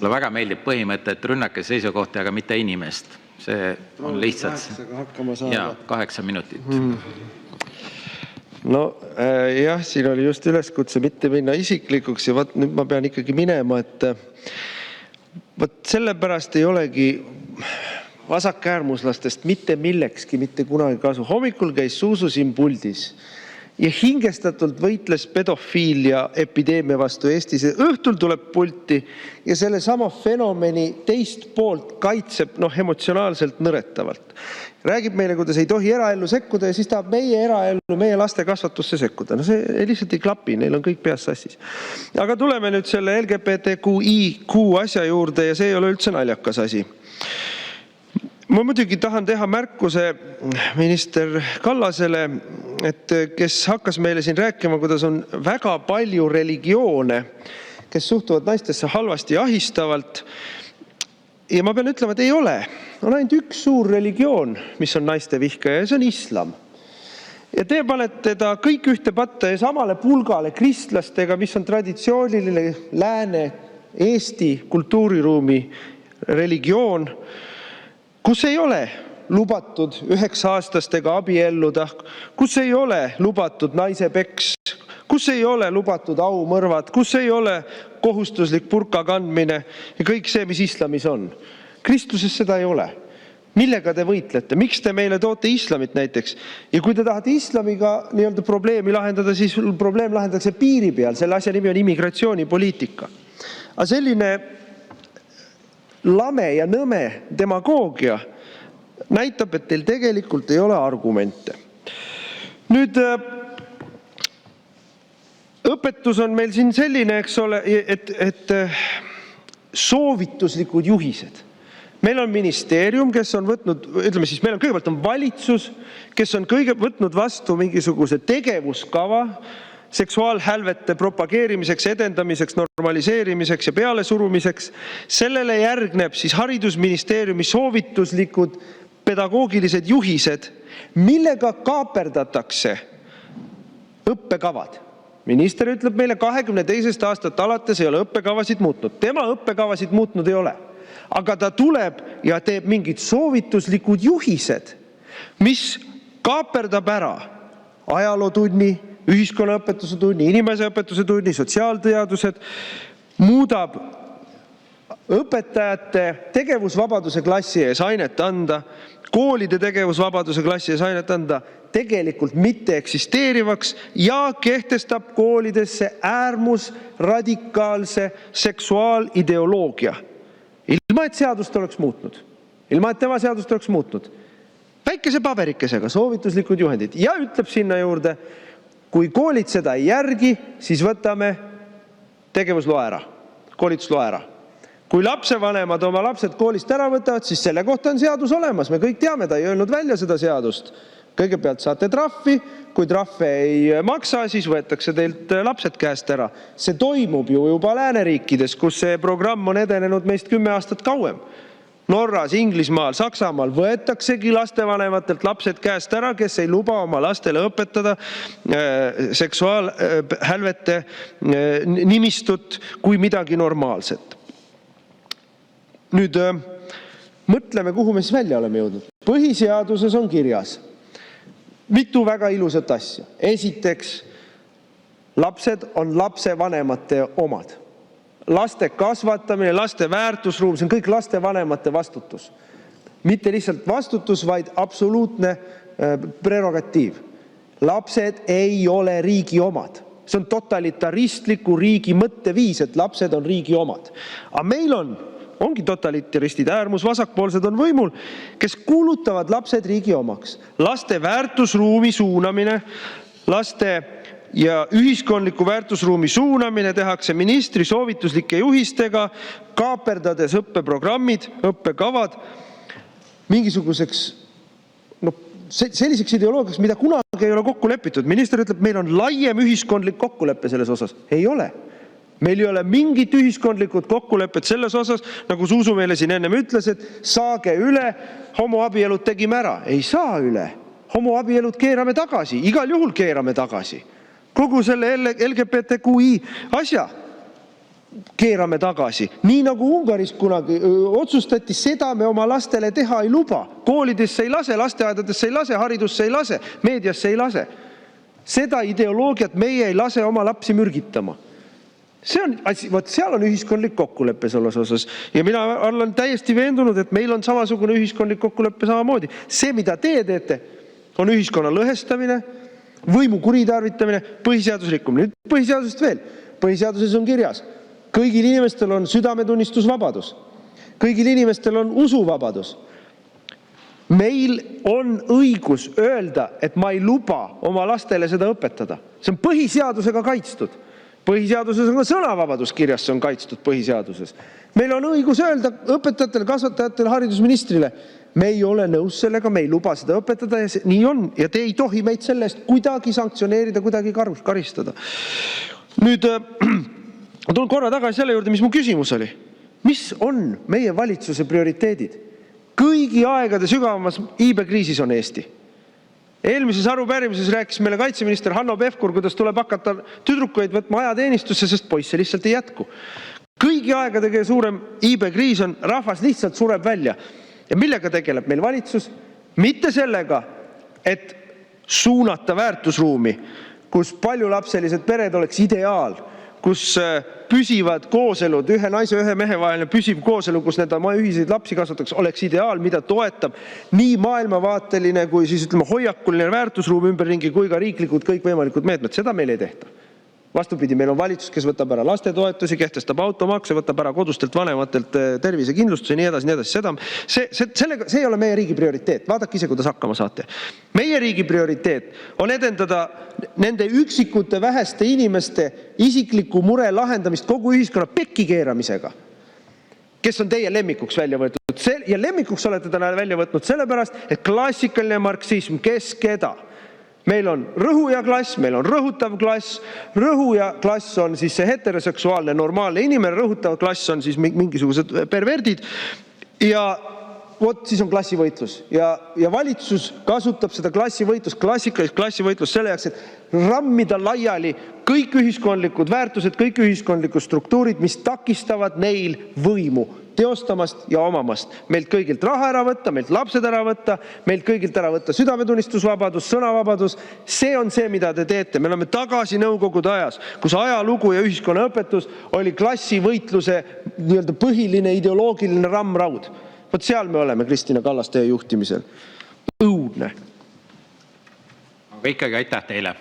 Mulle väga meeldib põhimõte, et rünnake seisukohti, aga mitte inimest. See on lihtsalt 8 minutit. No jah, siin oli just üleskutse mitte minna isiklikuks ja nüüd ma pean ikkagi minema, et sellepärast ei olegi vasakäärmuslastest mitte millekski mitte kunagi kasu. Hommikul käis Zuzu siin puldis ja hingestatult võitles pedofiilia epideemia vastu Eestis. Õhtul tuleb pulti ja selle sama fenomeni teist poolt kaitseb emotsionaalselt nõretavalt. Räägib meile, kuidas ei tohi eraellu sekkuda ja siis tahab meie eraellu, meie laste kasvatusse sekkuda. No see lihtsalt ei klapi, neil on kõik peas sassis. Aga tuleme nüüd selle LGBTQIQ asja juurde ja see ei ole üldse naljakas asi. Ma muidugi tahan teha märkuse minister Kallasele, et kes hakkas meile siin rääkima, kuidas on väga palju religioone, kes suhtuvad naistesse halvasti ja ahistavalt. Ja ma pean ütlema, et ei ole. On ainult üks suur religioon, mis on naiste vihkaja, ja see on islam. Ja te panete ta kõik ühte patta ja samale pulgale kristlastega, mis on traditsiooniline lääne Eesti kultuuriruumi religioon, kus ei ole lubatud 9-aastastega abielluda, kus ei ole lubatud naise peks, kus ei ole lubatud aumõrvad, kus ei ole kohustuslik burka kandmine ja kõik see, mis islamis on. Kristluses seda ei ole. Millega te võitlete? Miks te meile toote islamit näiteks? Ja kui te tahate islamiga nii-öelda probleemi lahendada, siis probleem lahendatakse piiri peal. Selle asja nimi on immigratsioonipoliitika. Aga selline lame ja nõme demagoogia näitab, et teil tegelikult ei ole argumente. Nüüd, õpetus on meil siin selline, eks ole, et soovituslikud juhised. Meil on ministeerium, kes on võtnud, ütleme siis, meil on kõigepealt on valitsus, kes on võtnud vastu mingisuguse tegevuskava seksuaalhälvete propageerimiseks, edendamiseks, normaliseerimiseks ja pealesurumiseks. Sellele järgneb siis haridusministeeriumi soovituslikud pedagoogilised juhised, millega kaaperdatakse õppekavad. Minister ütleb meile 22. aastat alates ei ole õppekavasid muutnud. Tema õppekavasid muutnud ei ole. Aga ta tuleb ja teeb mingid soovituslikud juhised, mis kaaperdab ära ajalootunni, ühiskonnaõpetuse tunni, inimeseõpetuse tunni, sotsiaalteadused, muudab õpetajate tegevusvabaduse klassi ees ainet anda, koolide tegevusvabaduse klassi ees ainet anda tegelikult mitte eksisteerivaks ja kehtestab koolidesse äärmusradikaalse seksuaalideoloogia. Ilma, et seadust oleks muutnud. Ilma, et tema seadust oleks muutnud. Väikese paberikesega soovituslikud juhendid ja ütleb sinna juurde, kui koolid seda ei järgi, siis võtame tegevusloa ära, koolitusloa ära. Kui lapsevanemad oma lapsed koolist ära võtavad, siis selle kohta on seadus olemas. Me kõik teame, ta ei öelnud välja seda seadust. Kõigepealt saate trahvi, kui trahve ei maksa, siis võetakse teilt lapsed käest ära. See toimub ju juba lääneriikides, kus see programm on edenenud meist 10 aastat kauem. Norras, Inglismaal, Saksamaal võetaksegi lastevanematelt lapsed käest ära, kes ei luba oma lastele õpetada seksuaalhälvete nimistut kui midagi normaalset. Nüüd mõtleme, kuhu me siis välja oleme jõudnud. Põhiseaduses on kirjas mitu väga ilusat asja. Esiteks, lapsed on lapsevanemate omad. Laste kasvatamine, laste väärtusruum, see on kõik lastevanemate vastutus. Mitte lihtsalt vastutus, vaid absoluutne prerogatiiv. Lapsed ei ole riigi omad. See on totalitaristliku riigi mõtteviis, et lapsed on riigi omad. Aga meil ongi totalitaristid, äärmusvasakpoolsed on võimul, kes kuulutavad lapsed riigi omaks. Laste väärtusruumi suunamine, laste ja ühiskondliku väärtusruumi suunamine tehakse ministri soovituslike juhistega, kaaperdades õppeprogrammid, õppekavad mingisuguseks selliseks ideoloogiaks, mida kunagi ei ole kokku lepitud. Minister ütleb, meil on laiem ühiskondlik kokkulepe selles osas. Ei ole. Meil ei ole mingit ühiskondlikud kokkulepet selles osas, nagu Zuzu meile siin ennem ütles, et saage üle, homoabielud tegime ära. Ei saa üle. Homoabielud keerame tagasi, igal juhul keerame tagasi. Kogu selle LGBTQI asja. keerame tagasi. Nii nagu Ungaris kunagi otsustati, seda me oma lastele teha ei luba. Koolidesse ei lase, lasteaedadesse ei lase, haridusse ei lase, meediasse ei lase. Seda ideoloogiat meie ei lase oma lapsi mürgitama. See on asi, seal on ühiskondlik kokkuleppe selles osas. Ja mina olen täiesti veendunud, et meil on samasugune ühiskondlik kokkuleppe samamoodi. See, mida te teete, on ühiskonna lõhestamine, võimu kuritarvitamine, põhiseaduse rikkumine. Nüüd põhiseadusest veel. Põhiseaduses on kirjas. Kõigil inimestel on südametunnistusvabadus. Kõigil inimestel on usuvabadus. Meil on õigus öelda, et ma ei luba oma lastele seda õpetada. See on põhiseadusega kaitstud. Põhiseaduses on ka sõnavabadus kirjas, see on kaitstud põhiseaduses. Meil on õigus öelda õpetajatele, kasvatajatele, haridusministrile, me ei ole nõus sellega, me ei luba seda õpetada ja nii on. Ja te ei tohi meid selle eest kuidagi sanktsioneerida, kuidagi karistada. Nüüd tulen korra tagasi selle juurde, mis mu küsimus oli. Mis on meie valitsuse prioriteedid? Kõigi aegade sügavamas iibekriisis on Eesti. Eelmises arupärimises rääkis meile kaitseminister Hanno Pevkur, kuidas tuleb hakata tüdrukuid võtma ajateenistusse, sest poisse lihtsalt ei jätku. Kõigi aegade kõige suurem iibekriis on, rahvas lihtsalt sureb välja. Ja millega tegeleb meil valitsus? Mitte sellega, et suunata väärtusruumi, kus paljulapselised pered oleks ideaal, kus püsivad kooselud, ühe naise, ühe mehe vaheline püsiv kooselu, kus need oma ühiseid lapsi kasvataks, oleks ideaal, mida toetab nii maailmavaateline kui siis ütleme hoiakuline väärtusruum ümberringi kui ka riiklikud kõikvõimalikud meetmed. Seda meil ei tehta. Vastupidi, meil on valitsus, kes võtab ära lastetoetusi, kehtestab automakse, võtab ära kodustelt vanematelt tervisekindlustuse, nii edasi, nii edasi. See ei ole meie riigi prioriteet. Vaadake ise, kuidas hakkama saate. Meie riigi prioriteet on edendada nende üksikute väheste inimeste isikliku mure lahendamist kogu ühiskonna pekki keeramisega, kes on teie lemmikuks välja võetud. Ja lemmikuks olete täna välja võtnud sellepärast, et klassikaline marksism, kes keda. Meil on rõhuja klass, meil on rõhutav klass. Rõhuja klass on siis see heteroseksuaalne normaalne inimene, rõhutav klass on siis mingisugused perverdid ja vot siis on klassivõitlus. Ja valitsus kasutab seda klassivõitlust, klassikalist klassivõitlust selle jaoks, et rammida laiali kõik ühiskondlikud väärtused, kõik ühiskondlikud struktuurid, mis takistavad neil võimu teostamast ja omamast. Meilt kõigilt raha ära võtta, meilt lapsed ära võtta, meilt kõigilt ära võtta südametunnistusvabadus, sõnavabadus. See on see, mida te teete. Me oleme tagasi nõukogude ajas, kus ajalugu ja ühiskonnaõpetus oli klassivõitluse nii-öelda põhiline ideoloogiline rammraud. Vot seal me oleme Kristina Kallas teie juhtimisel. Õudne. Aga ikkagi aitäh teile.